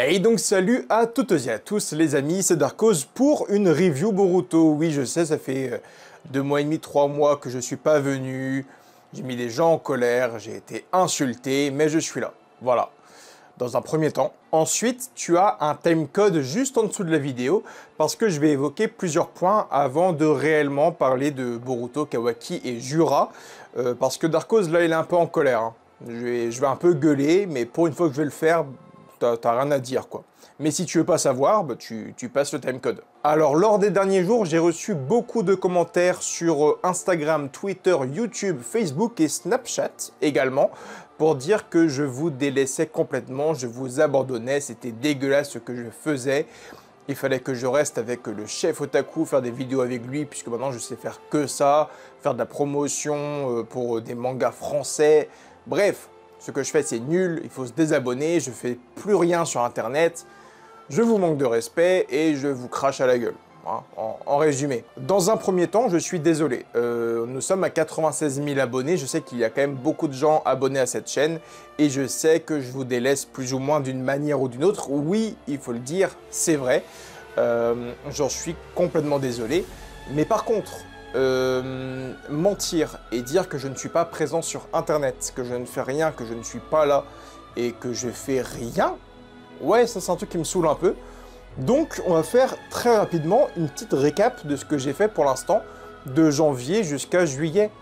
Et donc salut à toutes et à tous les amis, c'est Darkos pour une review Boruto. Oui je sais, ça fait 2 mois et demi, 3 mois que je suis pas venu, j'ai mis des gens en colère, j'ai été insulté, mais je suis là, voilà, dans un premier temps. Ensuite, tu as un timecode juste en dessous de la vidéo, parce que je vais évoquer plusieurs points avant de réellement parler de Boruto, Kawaki et Jura, parce que Darkos là il est un peu en colère, hein. Je vais un peu gueuler, mais pour une fois que je vais le faire, t'as rien à dire quoi. Mais si tu veux pas savoir, bah, tu passes le timecode. Alors lors des derniers jours, j'ai reçu beaucoup de commentaires sur Instagram, Twitter, YouTube, Facebook et Snapchat également, pour dire que je vous délaissais complètement, je vous abandonnais, c'était dégueulasse ce que je faisais. Il fallait que je reste avec le chef otaku, faire des vidéos avec lui, puisque maintenant je sais faire que ça, faire de la promotion pour des mangas français, bref. Ce que je fais, c'est nul, il faut se désabonner, je fais plus rien sur Internet, je vous manque de respect et je vous crache à la gueule, hein, en résumé. Dans un premier temps, je suis désolé, nous sommes à 96 000 abonnés, je sais qu'il y a quand même beaucoup de gens abonnés à cette chaîne et je sais que je vous délaisse plus ou moins d'une manière ou d'une autre. Oui, il faut le dire, c'est vrai, j'en suis complètement désolé, mais par contre, mentir et dire que je ne suis pas présent sur internet, que je ne fais rien, que je ne suis pas là et que je fais rien, ouais, ça c'est un truc qui me saoule un peu. Donc on va faire très rapidement une petite récap de ce que j'ai fait pour l'instant, de janvier jusqu'à juillet.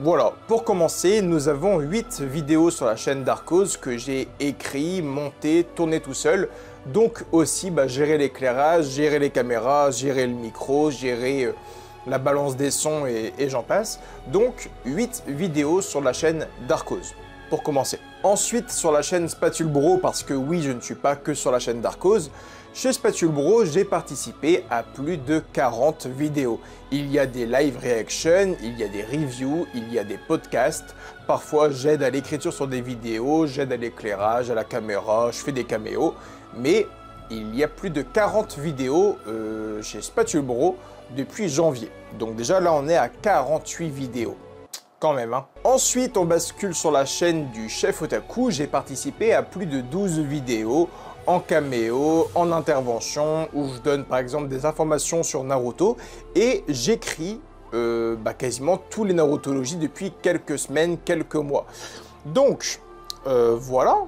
Voilà, pour commencer, nous avons 8 vidéos sur la chaîne Darkos que j'ai écrit, monté, tourné tout seul. Donc aussi gérer l'éclairage, gérer les caméras, gérer le micro, gérer la balance des sons et j'en passe. Donc 8 vidéos sur la chaîne Darkos, pour commencer. Ensuite sur la chaîne Spatule Bro, parce que oui je ne suis pas que sur la chaîne Darkos, chez Spatule Bro j'ai participé à plus de 40 vidéos. Il y a des live reactions, il y a des reviews, il y a des podcasts. Parfois j'aide à l'écriture sur des vidéos, j'aide à l'éclairage, à la caméra, je fais des caméos. Mais il y a plus de 40 vidéos chez Spatule Bro depuis janvier. Donc déjà là on est à 48 vidéos. Quand même, hein. Ensuite on bascule sur la chaîne du chef otaku. J'ai participé à plus de 12 vidéos en caméo, en intervention, où je donne par exemple des informations sur Naruto. Et j'écris quasiment tous les narutologies depuis quelques semaines, quelques mois. Donc voilà.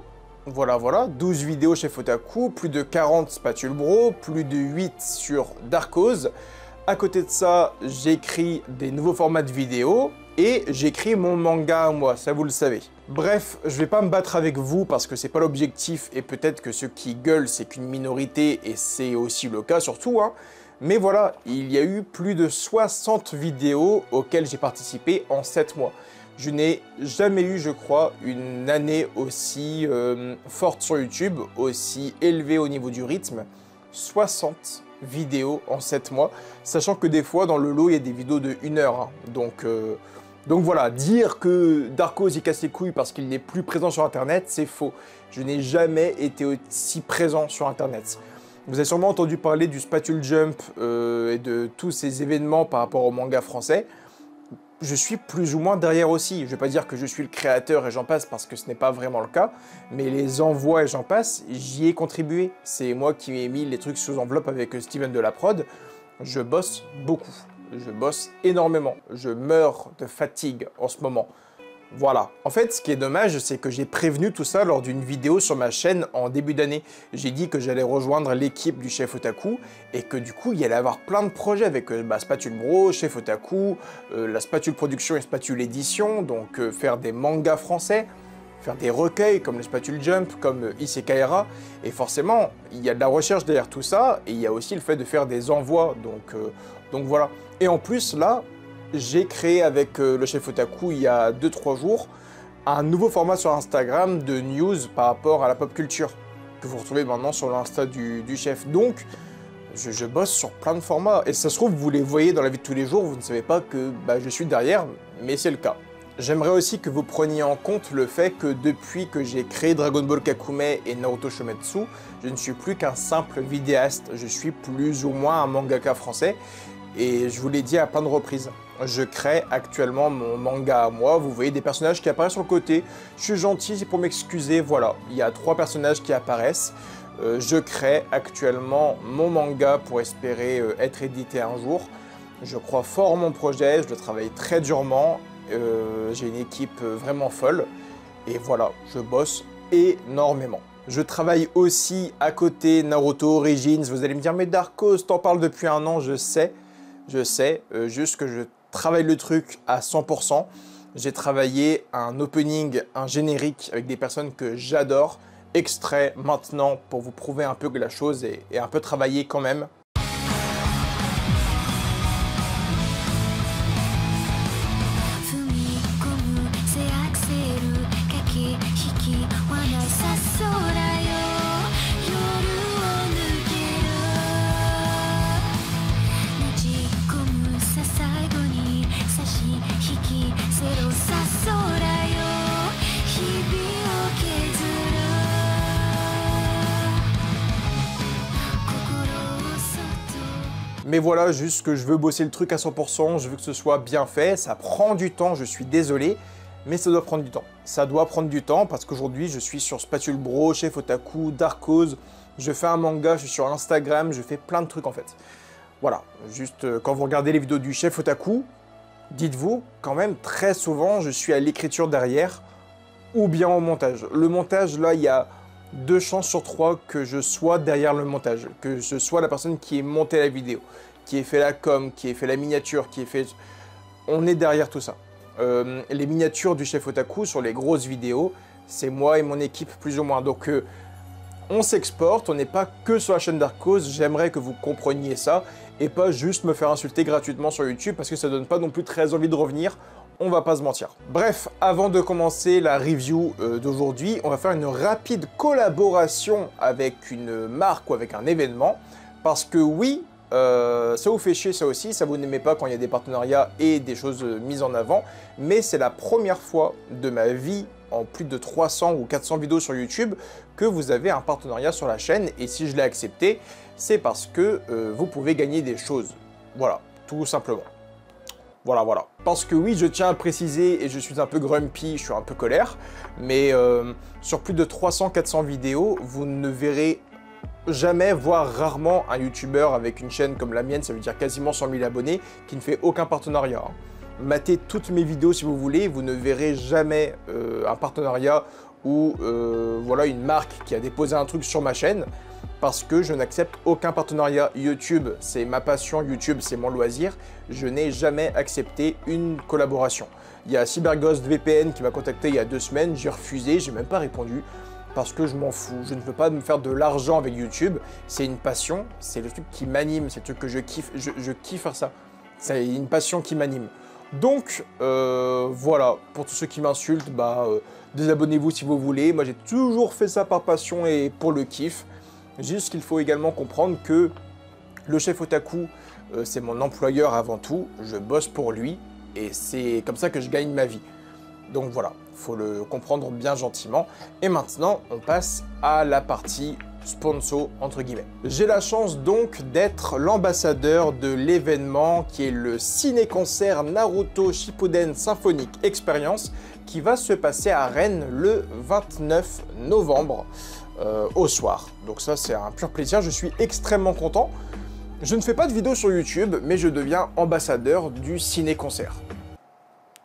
Voilà, 12 vidéos chez Otaku, plus de 40 Spatule Bro, plus de 8 sur Darkos. À côté de ça, j'écris des nouveaux formats de vidéos et j'écris mon manga à moi, ça vous le savez. Bref, je vais pas me battre avec vous parce que c'est pas l'objectif et peut-être que ceux qui gueulent c'est qu'une minorité et c'est aussi le cas surtout, hein. Mais voilà, il y a eu plus de 60 vidéos auxquelles j'ai participé en 7 mois. Je n'ai jamais eu, je crois, une année aussi forte sur YouTube, aussi élevée au niveau du rythme. 60 vidéos en 7 mois, sachant que des fois, dans le lot, il y a des vidéos de 1 heure. Hein. Donc voilà, dire que Darkos il casse les couilles parce qu'il n'est plus présent sur Internet, c'est faux. Je n'ai jamais été aussi présent sur Internet. Vous avez sûrement entendu parler du Spatule Jump et de tous ces événements par rapport au manga français. Je suis plus ou moins derrière aussi. Je ne vais pas dire que je suis le créateur et j'en passe parce que ce n'est pas vraiment le cas, mais les envois et j'en passe, j'y ai contribué. C'est moi qui ai mis les trucs sous enveloppe avec Steven de la prod. Je bosse beaucoup. Je bosse énormément. Je meurs de fatigue en ce moment. Voilà. En fait, ce qui est dommage, c'est que j'ai prévenu tout ça lors d'une vidéo sur ma chaîne en début d'année. J'ai dit que j'allais rejoindre l'équipe du chef otaku et que du coup, il y allait avoir plein de projets avec Spatule Bro, chef otaku, la Spatule Production et Spatule Édition, donc faire des mangas français, faire des recueils comme les Spatule Jump, comme Isekaiara. Et forcément, il y a de la recherche derrière tout ça et il y a aussi le fait de faire des envois. Donc voilà. Et en plus, là, j'ai créé avec le chef otaku il y a 2-3 jours un nouveau format sur Instagram de news par rapport à la pop culture que vous retrouvez maintenant sur l'Insta du chef. Donc je bosse sur plein de formats et ça se trouve vous les voyez dans la vie de tous les jours, vous ne savez pas que je suis derrière, mais c'est le cas. J'aimerais aussi que vous preniez en compte le fait que depuis que j'ai créé Dragon Ball Kakume et Naruto Shometsu, je ne suis plus qu'un simple vidéaste, je suis plus ou moins un mangaka français. Et je vous l'ai dit à plein de reprises, je crée actuellement mon manga à moi. Vous voyez des personnages qui apparaissent sur le côté. Je suis gentil, c'est pour m'excuser. Voilà, il y a 3 personnages qui apparaissent. Je crée actuellement mon manga pour espérer être édité un jour. Je crois fort en mon projet, je le travaille très durement. J'ai une équipe vraiment folle. Et voilà, je bosse énormément. Je travaille aussi à côté Naruto Origins. Vous allez me dire, mais Darkos, t'en parles depuis un an, je sais, juste que je travaille le truc à 100%. J'ai travaillé un opening, un générique avec des personnes que j'adore, extrait maintenant pour vous prouver un peu que la chose est un peu travaillée quand même. Mais voilà, juste que je veux bosser le truc à 100%, je veux que ce soit bien fait, ça prend du temps, je suis désolé, mais ça doit prendre du temps. Ça doit prendre du temps parce qu'aujourd'hui, je suis sur Spatule Bro, Chef Otaku, Darkos, je fais un manga, je suis sur Instagram, je fais plein de trucs en fait. Voilà, juste quand vous regardez les vidéos du Chef Otaku, dites-vous quand même très souvent, je suis à l'écriture derrière ou bien au montage. Le montage, là, il y a 2 chances sur 3 que je sois derrière le montage, que je sois la personne qui ait monté la vidéo, qui ait fait la com, qui ait fait la miniature, qui ait fait... On est derrière tout ça. Les miniatures du Chef Otaku sur les grosses vidéos, c'est moi et mon équipe plus ou moins. Donc on s'exporte, on n'est pas que sur la chaîne Darkos, j'aimerais que vous compreniez ça, et pas juste me faire insulter gratuitement sur YouTube, parce que ça donne pas non plus très envie de revenir. On va pas se mentir. Bref, avant de commencer la review d'aujourd'hui, on va faire une rapide collaboration avec une marque ou avec un événement. Parce que oui, ça vous fait chier ça aussi, ça vous n'aimez pas quand il y a des partenariats et des choses mises en avant. Mais c'est la première fois de ma vie, en plus de 300 ou 400 vidéos sur YouTube, que vous avez un partenariat sur la chaîne. Et si je l'ai accepté, c'est parce que vous pouvez gagner des choses. Voilà, tout simplement. Voilà. Parce que oui, je tiens à le préciser et je suis un peu grumpy, je suis un peu colère, mais sur plus de 300-400 vidéos, vous ne verrez jamais, voire rarement, un YouTuber avec une chaîne comme la mienne, ça veut dire quasiment 100 000 abonnés, qui ne fait aucun partenariat. Matez toutes mes vidéos si vous voulez, vous ne verrez jamais un partenariat ou voilà, une marque qui a déposé un truc sur ma chaîne, parce que je n'accepte aucun partenariat. YouTube, c'est ma passion, YouTube, c'est mon loisir. Je n'ai jamais accepté une collaboration. Il y a CyberGhost VPN qui m'a contacté il y a 2 semaines, j'ai refusé, j'ai même pas répondu, parce que je m'en fous. Je ne veux pas me faire de l'argent avec YouTube, c'est une passion, c'est le truc qui m'anime, c'est le truc que je kiffe, je kiffe faire ça. C'est une passion qui m'anime. Donc, voilà, pour tous ceux qui m'insultent, désabonnez-vous si vous voulez. Moi, j'ai toujours fait ça par passion et pour le kiff. Juste qu'il faut également comprendre que le Chef Otaku, c'est mon employeur avant tout, je bosse pour lui et c'est comme ça que je gagne ma vie. Donc voilà, il faut le comprendre bien gentiment. Et maintenant, on passe à la partie sponsor entre guillemets. J'ai la chance donc d'être l'ambassadeur de l'événement qui est le ciné-concert Naruto Shippuden Symphonic Experience qui va se passer à Rennes le 29 novembre. Au soir. Donc ça, c'est un pur plaisir. Je suis extrêmement content. Je ne fais pas de vidéos sur YouTube, mais je deviens ambassadeur du ciné-concert.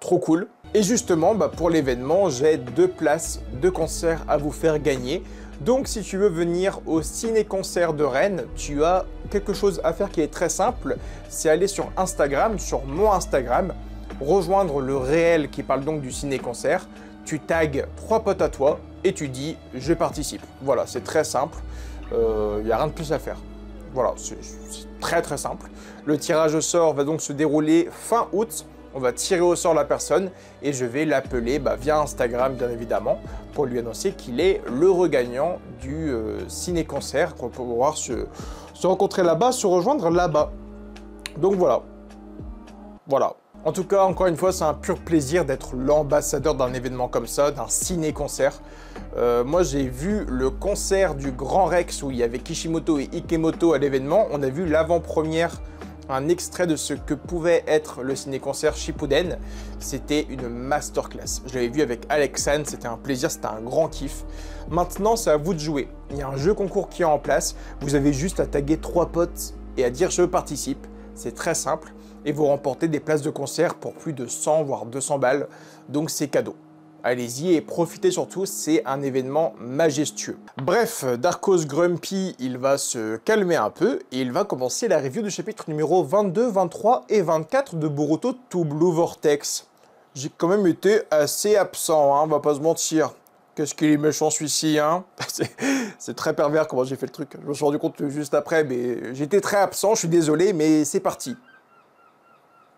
Trop cool. Et justement, pour l'événement, j'ai 2 places de concert à vous faire gagner. Donc si tu veux venir au ciné-concert de Rennes, tu as quelque chose à faire qui est très simple. C'est aller sur Instagram, sur mon Instagram, rejoindre le réel qui parle donc du ciné-concert. Tu tags 3 potes à toi et tu dis « je participe ». Voilà, c'est très simple, il n'y a rien de plus à faire. Voilà, c'est très simple. Le tirage au sort va donc se dérouler fin août. On va tirer au sort la personne et je vais l'appeler via Instagram bien évidemment pour lui annoncer qu'il est l'heureux gagnant du ciné-concert, qu'on peut pouvoir se rencontrer là-bas, se rejoindre là-bas. Donc voilà. En tout cas, encore une fois, c'est un pur plaisir d'être l'ambassadeur d'un événement comme ça, d'un ciné-concert. Moi, j'ai vu le concert du Grand Rex où il y avait Kishimoto et Ikemoto à l'événement. On a vu l'avant-première un extrait de ce que pouvait être le ciné-concert Shippuden. C'était une masterclass. Je l'avais vu avec Alexandre, c'était un plaisir, c'était un grand kiff. Maintenant, c'est à vous de jouer. Il y a un jeu concours qui est en place. Vous avez juste à taguer 3 potes et à dire « je participe ». C'est très simple. Et vous remportez des places de concert pour plus de 100 voire 200 balles. Donc c'est cadeau. Allez-y et profitez surtout, c'est un événement majestueux. Bref, Darkos Grumpy, il va se calmer un peu et il va commencer la review du chapitre numéro 22, 23 et 24 de Boruto To Blue Vortex. J'ai quand même été assez absent, hein, on va pas se mentir. Qu'est-ce qu'il est méchant celui-ci, hein? C'est très pervers comment j'ai fait le truc. Je me suis rendu compte juste après, mais j'étais très absent, je suis désolé, mais c'est parti.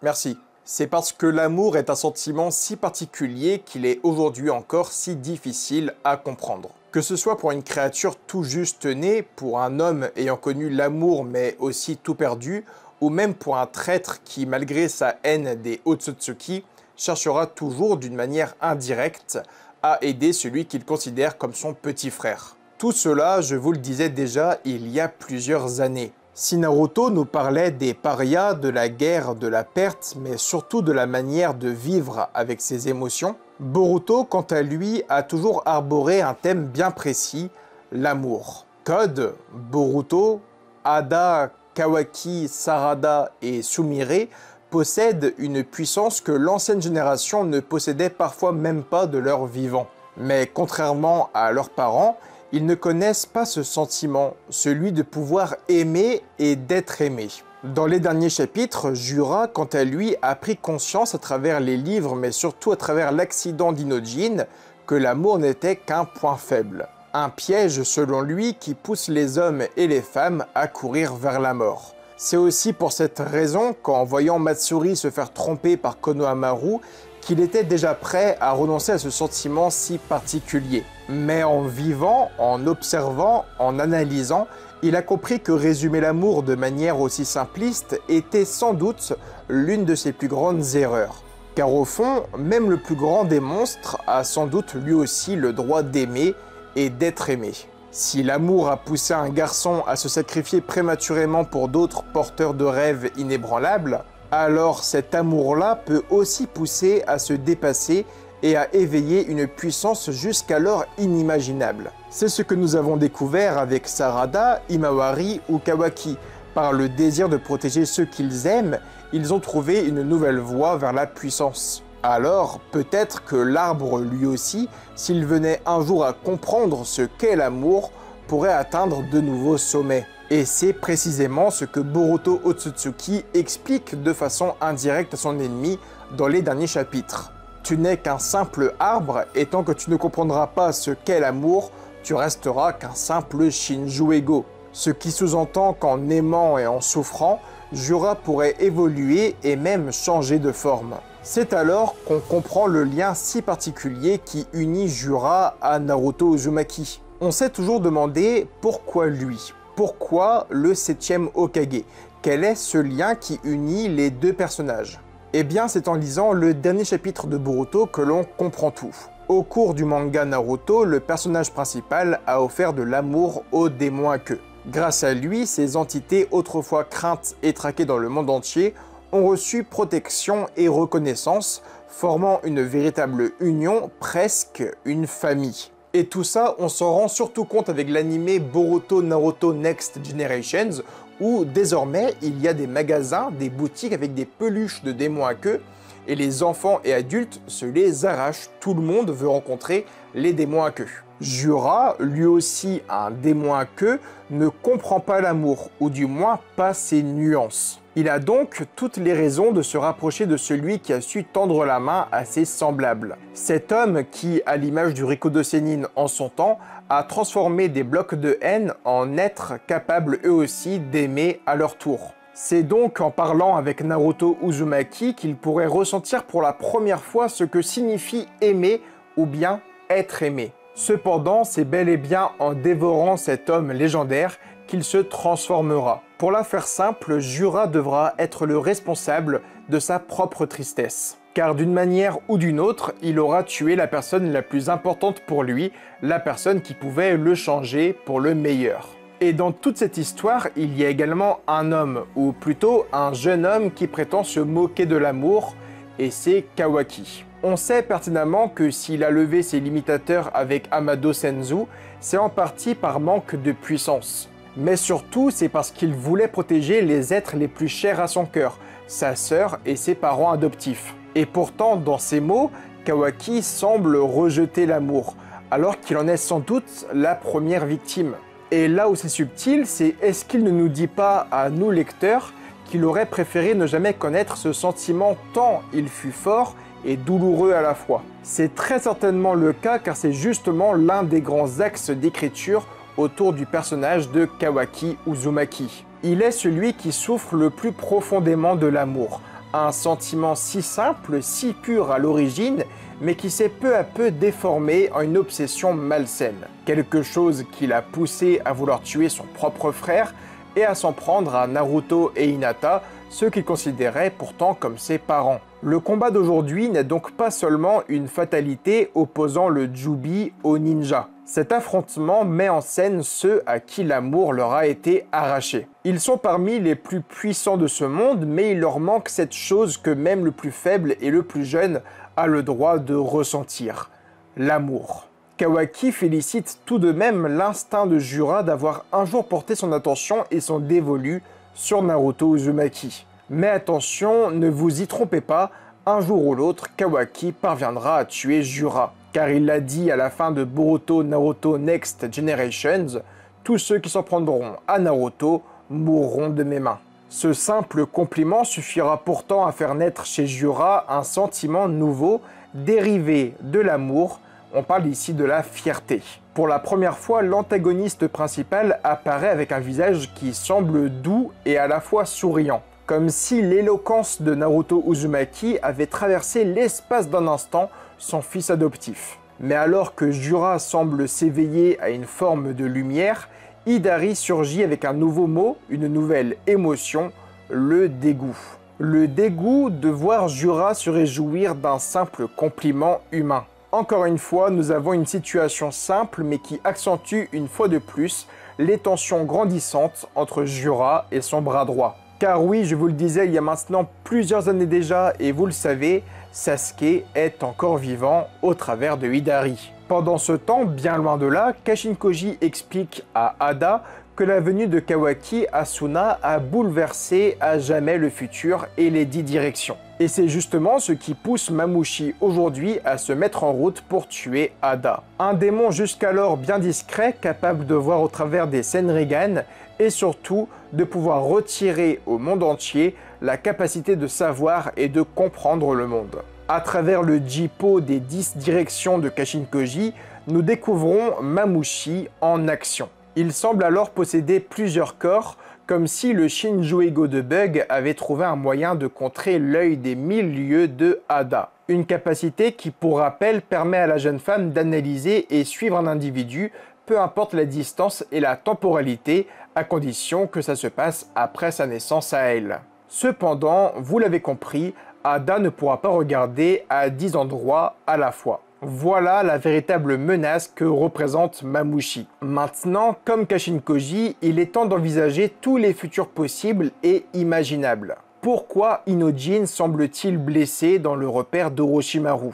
Merci. C'est parce que l'amour est un sentiment si particulier qu'il est aujourd'hui encore si difficile à comprendre. Que ce soit pour une créature tout juste née, pour un homme ayant connu l'amour mais aussi tout perdu, ou même pour un traître qui, malgré sa haine des Otsutsuki, cherchera toujours d'une manière indirecte à aider celui qu'il considère comme son petit frère. Tout cela, je vous le disais déjà il y a plusieurs années. Si Naruto nous parlait des parias, de la guerre, de la perte, mais surtout de la manière de vivre avec ses émotions, Boruto, quant à lui, a toujours arboré un thème bien précis, l'amour. Code, Boruto, Ada, Kawaki, Sarada et Sumire possèdent une puissance que l'ancienne génération ne possédait parfois même pas de leur vivant. Mais contrairement à leurs parents, ils ne connaissent pas ce sentiment, celui de pouvoir aimer et d'être aimé. Dans les derniers chapitres, Jura, quant à lui, a pris conscience à travers les livres, mais surtout à travers l'accident d'Inojin, que l'amour n'était qu'un point faible. Un piège, selon lui, qui pousse les hommes et les femmes à courir vers la mort. C'est aussi pour cette raison qu'en voyant Matsuri se faire tromper par Konohamaru, qu'il était déjà prêt à renoncer à ce sentiment si particulier. Mais en vivant, en observant, en analysant, il a compris que résumer l'amour de manière aussi simpliste était sans doute l'une de ses plus grandes erreurs. Car au fond, même le plus grand des monstres a sans doute lui aussi le droit d'aimer et d'être aimé. Si l'amour a poussé un garçon à se sacrifier prématurément pour d'autres porteurs de rêves inébranlables, alors cet amour-là peut aussi pousser à se dépasser et à éveiller une puissance jusqu'alors inimaginable. C'est ce que nous avons découvert avec Sarada, Imawari ou Kawaki. Par le désir de protéger ceux qu'ils aiment, ils ont trouvé une nouvelle voie vers la puissance. Alors, peut-être que l'arbre lui aussi, s'il venait un jour à comprendre ce qu'est l'amour, pourrait atteindre de nouveaux sommets. Et c'est précisément ce que Boruto Otsutsuki explique de façon indirecte à son ennemi dans les derniers chapitres. Tu n'es qu'un simple arbre, et tant que tu ne comprendras pas ce qu'est l'amour, tu resteras qu'un simple Shinjuego. Ce qui sous-entend qu'en aimant et en souffrant, Jura pourrait évoluer et même changer de forme. C'est alors qu'on comprend le lien si particulier qui unit Jura à Naruto Uzumaki. On s'est toujours demandé pourquoi lui. Pourquoi le 7e Hokage? Quel est ce lien qui unit les deux personnages? Eh bien, c'est en lisant le dernier chapitre de Boruto que l'on comprend tout. Au cours du manga Naruto, le personnage principal a offert de l'amour au démon à queue. Grâce à lui, ces entités autrefois craintes et traquées dans le monde entier ont reçu protection et reconnaissance, formant une véritable union, presque une famille. Et tout ça, on s'en rend surtout compte avec l'anime Boruto Naruto Next Generations, où désormais il y a des magasins, des boutiques avec des peluches de démons à queue, et les enfants et adultes se les arrachent. Tout le monde veut rencontrer les démons à queue. Jura, lui aussi un démon à queue, ne comprend pas l'amour, ou du moins pas ses nuances. Il a donc toutes les raisons de se rapprocher de celui qui a su tendre la main à ses semblables. Cet homme qui, à l'image du Rikudo Sennin en son temps, a transformé des blocs de haine en êtres capables eux aussi d'aimer à leur tour. C'est donc en parlant avec Naruto Uzumaki qu'il pourrait ressentir pour la première fois ce que signifie aimer ou bien être aimé. Cependant, c'est bel et bien en dévorant cet homme légendaire qu'il se transformera. Pour la faire simple, Jura devra être le responsable de sa propre tristesse. Car d'une manière ou d'une autre, il aura tué la personne la plus importante pour lui, la personne qui pouvait le changer pour le meilleur. Et dans toute cette histoire, il y a également un homme, ou plutôt un jeune homme qui prétend se moquer de l'amour, et c'est Kawaki. On sait pertinemment que s'il a levé ses limitateurs avec Amado Senzu, c'est en partie par manque de puissance. Mais surtout, c'est parce qu'il voulait protéger les êtres les plus chers à son cœur, sa sœur et ses parents adoptifs. Et pourtant, dans ses mots, Kawaki semble rejeter l'amour, alors qu'il en est sans doute la première victime. Et là où c'est subtil, c'est est-ce qu'il ne nous dit pas à nous lecteurs qu'il aurait préféré ne jamais connaître ce sentiment tant il fut fort et douloureux à la fois. C'est très certainement le cas car c'est justement l'un des grands axes d'écriture autour du personnage de Kawaki Uzumaki. Il est celui qui souffre le plus profondément de l'amour, un sentiment si simple, si pur à l'origine, mais qui s'est peu à peu déformé en une obsession malsaine. Quelque chose qui l'a poussé à vouloir tuer son propre frère et à s'en prendre à Naruto et Hinata, ceux qu'il considérait pourtant comme ses parents. Le combat d'aujourd'hui n'est donc pas seulement une fatalité opposant le Jubi au ninja. Cet affrontement met en scène ceux à qui l'amour leur a été arraché. Ils sont parmi les plus puissants de ce monde, mais il leur manque cette chose que même le plus faible et le plus jeune a le droit de ressentir, l'amour. Kawaki félicite tout de même l'instinct de Jura d'avoir un jour porté son attention et son dévolu sur Naruto Uzumaki. Mais attention, ne vous y trompez pas, un jour ou l'autre, Kawaki parviendra à tuer Jura. Car il l'a dit à la fin de Boruto Naruto Next Generations, tous ceux qui s'en prendront à Naruto mourront de mes mains. Ce simple compliment suffira pourtant à faire naître chez Jura un sentiment nouveau, dérivé de l'amour. On parle ici de la fierté. Pour la première fois, l'antagoniste principal apparaît avec un visage qui semble doux et à la fois souriant. Comme si l'éloquence de Naruto Uzumaki avait traversé l'espace d'un instant son fils adoptif. Mais alors que Jura semble s'éveiller à une forme de lumière, Hidari surgit avec un nouveau mot, une nouvelle émotion, le dégoût. Le dégoût de voir Jura se réjouir d'un simple compliment humain. Encore une fois, nous avons une situation simple mais qui accentue une fois de plus les tensions grandissantes entre Jura et son bras droit. Car oui, je vous le disais il y a maintenant plusieurs années déjà, et vous le savez, Sasuke est encore vivant au travers de Hidari. Pendant ce temps, bien loin de là, Kashin Koji explique à Ada que la venue de Kawaki Asuna a bouleversé à jamais le futur et les 10 directions. Et c'est justement ce qui pousse Mamushi aujourd'hui à se mettre en route pour tuer Ada. Un démon jusqu'alors bien discret, capable de voir au travers des Senrigan, et surtout de pouvoir retirer au monde entier la capacité de savoir et de comprendre le monde. À travers le Jippo des 10 directions de Kashin Koji, nous découvrons Mamushi en action. Il semble alors posséder plusieurs corps, comme si le Shinjuego de Bug avait trouvé un moyen de contrer l'œil des 1000 lieues de Ada. Une capacité qui, pour rappel, permet à la jeune femme d'analyser et suivre un individu, peu importe la distance et la temporalité, à condition que ça se passe après sa naissance à elle. Cependant, vous l'avez compris, Ada ne pourra pas regarder à 10 endroits à la fois. Voilà la véritable menace que représente Mamushi. Maintenant, comme Kashin Koji, il est temps d'envisager tous les futurs possibles et imaginables. Pourquoi Inojin semble-t-il blessé dans le repère d'Orochimaru?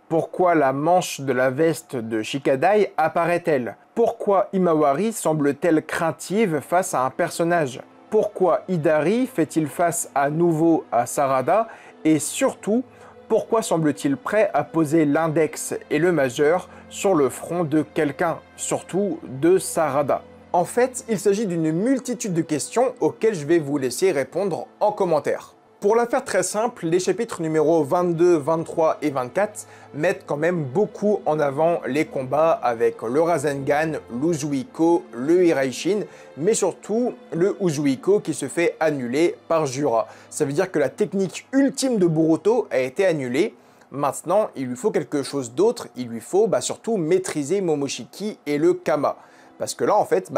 Pourquoi la manche de la veste de Shikadai apparaît-elle? Pourquoi Himawari semble-t-elle craintive face à un personnage? Pourquoi Hidari fait-il face à nouveau à Sarada? Et surtout, pourquoi semble-t-il prêt à poser l'index et le majeur sur le front de quelqu'un, surtout de Sarada? En fait, il s'agit d'une multitude de questions auxquelles je vais vous laisser répondre en commentaire. Pour la faire très simple, les chapitres numéros 22, 23 et 24 mettent quand même beaucoup en avant les combats avec le Rasengan, l'Uzuiko, le Hiraishin, mais surtout le Uzuiko qui se fait annuler par Jura. Ça veut dire que la technique ultime de Boruto a été annulée. Maintenant, il lui faut quelque chose d'autre, il lui faut surtout maîtriser Momoshiki et le Kama. Parce que là, en fait,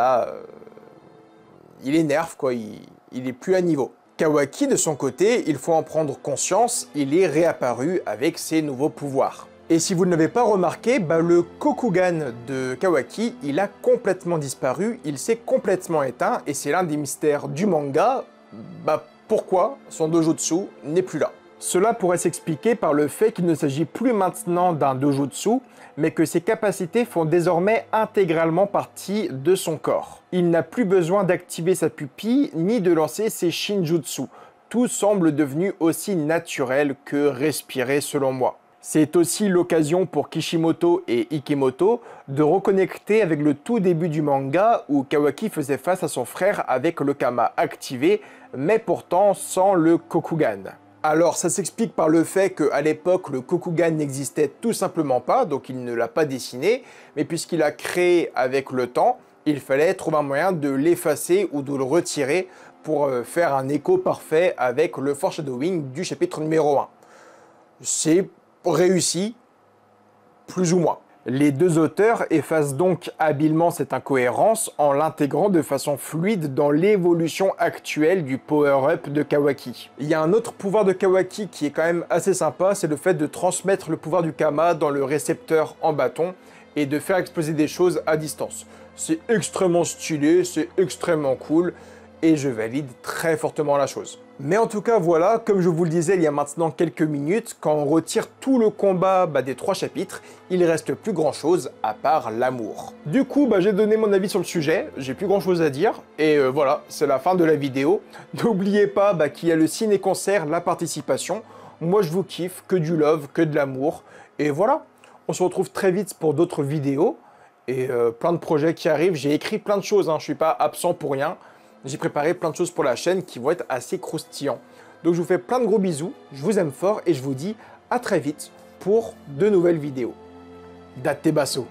il énerve, quoi, il est plus à niveau. Kawaki, de son côté, il faut en prendre conscience, il est réapparu avec ses nouveaux pouvoirs. Et si vous ne l'avez pas remarqué, le Kokugan de Kawaki, il a complètement disparu, il s'est complètement éteint, et c'est l'un des mystères du manga, pourquoi son dojutsu n'est plus là. Cela pourrait s'expliquer par le fait qu'il ne s'agit plus maintenant d'un dojutsu, mais que ses capacités font désormais intégralement partie de son corps. Il n'a plus besoin d'activer sa pupille, ni de lancer ses shinjutsu. Tout semble devenu aussi naturel que respirer selon moi. C'est aussi l'occasion pour Kishimoto et Ikemoto de reconnecter avec le tout début du manga où Kawaki faisait face à son frère avec le Kama activé, mais pourtant sans le Kokugan. Alors ça s'explique par le fait qu'à l'époque le Kokugan n'existait tout simplement pas, donc il ne l'a pas dessiné, mais puisqu'il a créé avec le temps, il fallait trouver un moyen de l'effacer ou de le retirer pour faire un écho parfait avec le foreshadowing du chapitre numéro 1. C'est réussi, plus ou moins. Les deux auteurs effacent donc habilement cette incohérence en l'intégrant de façon fluide dans l'évolution actuelle du power-up de Kawaki. Il y a un autre pouvoir de Kawaki qui est quand même assez sympa, c'est le fait de transmettre le pouvoir du Kama dans le récepteur en bâton et de faire exploser des choses à distance. C'est extrêmement stylé, c'est extrêmement cool et je valide très fortement la chose. Mais en tout cas voilà, comme je vous le disais il y a maintenant quelques minutes, quand on retire tout le combat des 3 chapitres, il reste plus grand chose à part l'amour. Du coup j'ai donné mon avis sur le sujet, j'ai plus grand chose à dire, et voilà, c'est la fin de la vidéo. N'oubliez pas qu'il y a le ciné-concert, la participation, moi je vous kiffe, que du love, que de l'amour, et voilà, on se retrouve très vite pour d'autres vidéos, et plein de projets qui arrivent, j'ai écrit plein de choses, je suis pas absent pour rien. J'ai préparé plein de choses pour la chaîne qui vont être assez croustillants. Donc je vous fais plein de gros bisous, je vous aime fort et je vous dis à très vite pour de nouvelles vidéos. Date tes bassos.